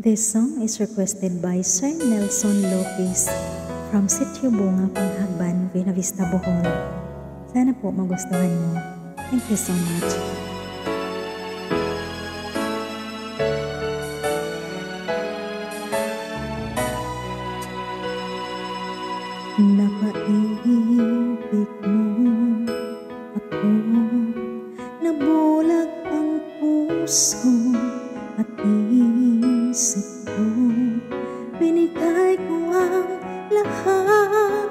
This song is requested by Sir Nelson Lopez from Sitio Bunga, Panghagban, Buena Vista, Bohol. Sana po magustuhan mo. Thank you so much. Napaibig mo ako, nabulag ang puso at isip ko, binigay ko ang lahat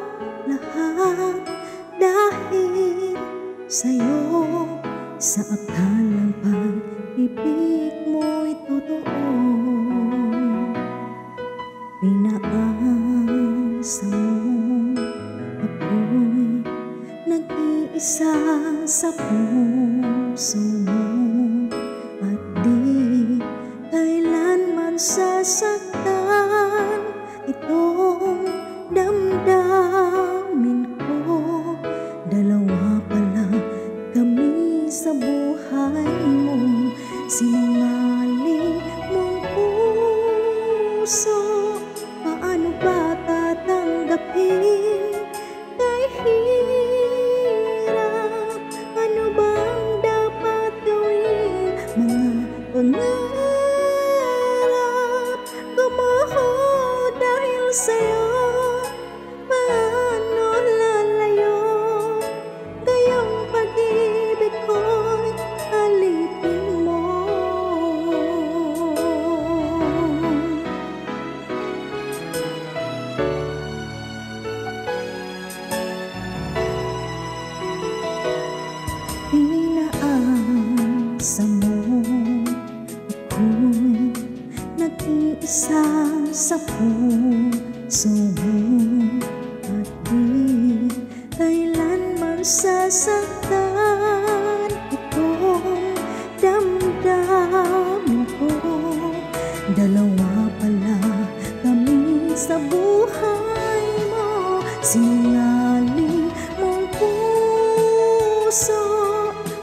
dahil sa'yo, sa akalang pag-ibig mo'y totoo. Pinaasa mo ako'y nag-iisa sa puso mo, at di kailanman sasaktan itong damdamin ko. Dalawa pala kami sa buhay mo, sinungaling mong puso. Paano ba tatanggapin? Kay hirap, ano bang dapat gawin? Mga pangarap ko mo dahil sa'yo. Paano lalayo? Gayong pag-ibig ko'y alipin mo. Pinaasa mo ako'y nag-iisa sa puso mo, at di kailanman sasaktan itong damdamin ko. Dalawa pala kami sa buhay mo, sinungaling mong puso.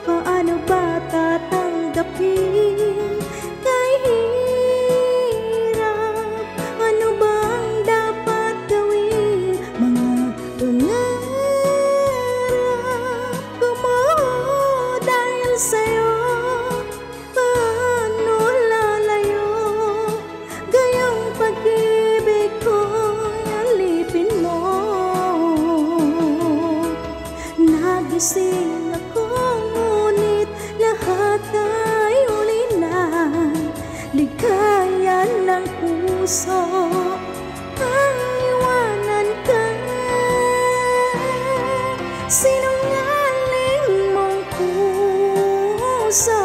Paano ba tatanggapin? Kay hirap, ano bang dapat gawin? Mga pangarap ko mo dahil sa'yo. Paano lalayo? Gayong pag-ibig ko'y alipin mo. Nagising ako, ngunit lahat ay uli na. Ligaya ng puso ang iwanan ka. Sinungaling mong puso,